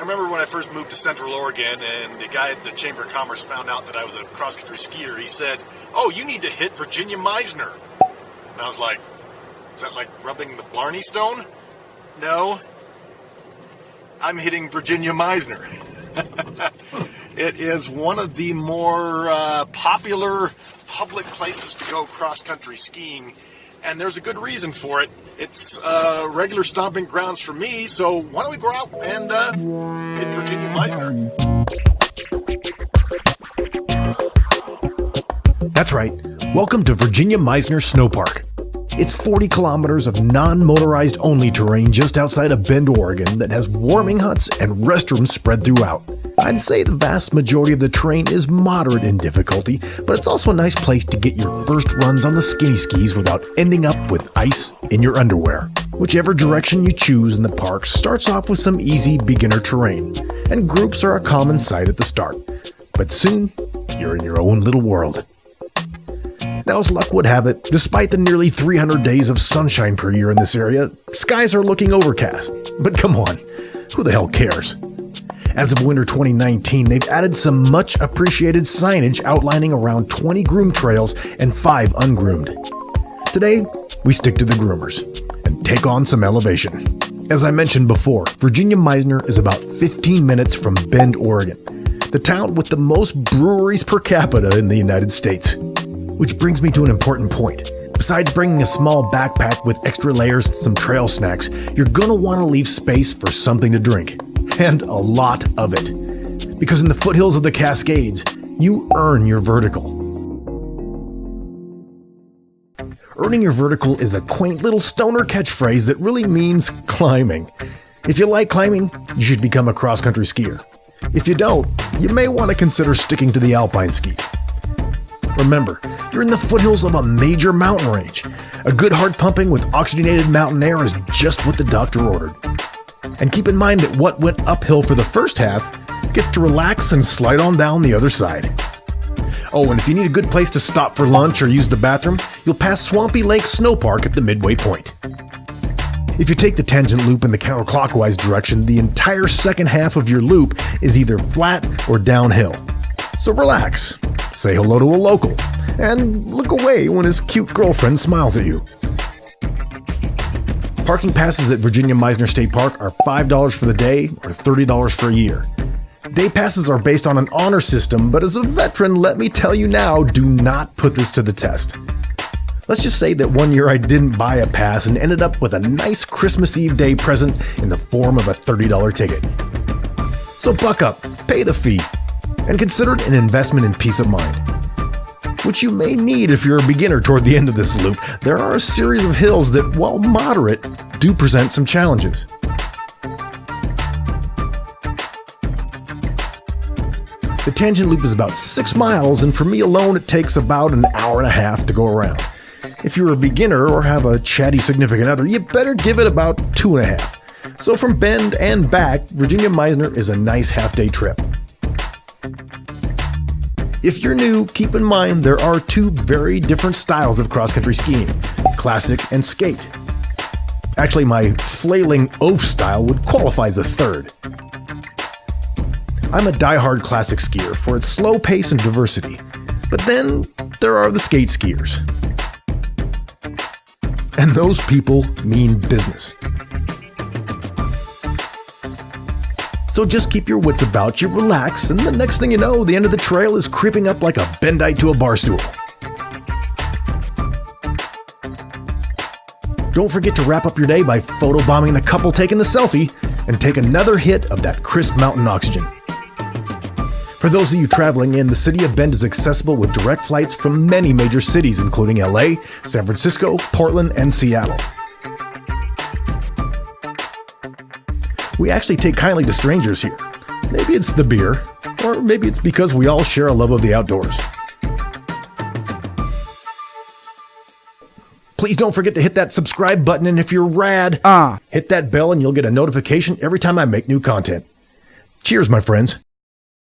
remember when I first moved to Central Oregon and the guy at the Chamber of Commerce found out that I was a cross-country skier. He said, "Oh, you need to hit Virginia Meissner." And I was like, "Is that like rubbing the Blarney Stone?" "No, I'm hitting Virginia Meissner." It is one of the more popular public places to go cross-country skiing, and there's a good reason for it. It's regular stomping grounds for me, so why don't we go out and hit Virginia Meissner? That's right. Welcome to Virginia Meissner Snow Park. It's 40 kilometers of non-motorized only terrain just outside of Bend, Oregon that has warming huts and restrooms spread throughout. I'd say the vast majority of the terrain is moderate in difficulty, but it's also a nice place to get your first runs on the skinny skis without ending up with ice in your underwear. Whichever direction you choose in the park starts off with some easy beginner terrain, and groups are a common sight at the start. But soon, you're in your own little world. Now, as luck would have it, despite the nearly 300 days of sunshine per year in this area, skies are looking overcast. But come on, who the hell cares? As of winter 2019, they've added some much appreciated signage outlining around 20 groomed trails and 5 ungroomed. Today, we stick to the groomers and take on some elevation. As I mentioned before, Virginia Meissner is about 15 minutes from Bend, Oregon, the town with the most breweries per capita in the United States. Which brings me to an important point. Besides bringing a small backpack with extra layers and some trail snacks, you're gonna want to leave space for something to drink. And a lot of it. Because in the foothills of the Cascades, you earn your vertical. Earning your vertical is a quaint little stoner catchphrase that really means climbing. If you like climbing, you should become a cross-country skier. If you don't, you may want to consider sticking to the alpine skis. Remember, you're in the foothills of a major mountain range. A good hard pumping with oxygenated mountain air is just what the doctor ordered. And keep in mind that what went uphill for the first half gets to relax and slide on down the other side. Oh, and if you need a good place to stop for lunch or use the bathroom, you'll pass Swampy Lake Snow Park at the midway point. If you take the tangent loop in the counterclockwise direction, the entire second half of your loop is either flat or downhill. So relax, say hello to a local, and look away when his cute girlfriend smiles at you. Parking passes at Virginia Meissner State Park are $5 for the day or $30 for a year. Day passes are based on an honor system, but as a veteran, let me tell you now, do not put this to the test. Let's just say that one year I didn't buy a pass and ended up with a nice Christmas Eve day present in the form of a $30 ticket. So buck up, pay the fee, and consider it an investment in peace of mind. Which you may need if you're a beginner toward the end of this loop. There are a series of hills that, while moderate, do present some challenges. The tangent loop is about 6 miles, and for me alone, it takes about an hour and a half to go around. If you're a beginner or have a chatty significant other, you better give it about 2.5. So from Bend and back, Virginia Meissner is a nice half-day trip. If you're new, keep in mind there are 2 very different styles of cross-country skiing, classic and skate. Actually, my flailing oaf style would qualify as a third. I'm a die-hard classic skier for its slow pace and diversity, but then there are the skate skiers. And those people mean business. So just keep your wits about you, relax, and the next thing you know, the end of the trail is creeping up like a Bendite to a bar stool. Don't forget to wrap up your day by photobombing the couple taking the selfie and take another hit of that crisp mountain oxygen. For those of you traveling in, the city of Bend is accessible with direct flights from many major cities, including LA, San Francisco, Portland, and Seattle. We actually take kindly to strangers here. Maybe it's the beer, or maybe it's because we all share a love of the outdoors. Please don't forget to hit that subscribe button, and if you're rad, hit that bell and you'll get a notification every time I make new content. Cheers, my friends.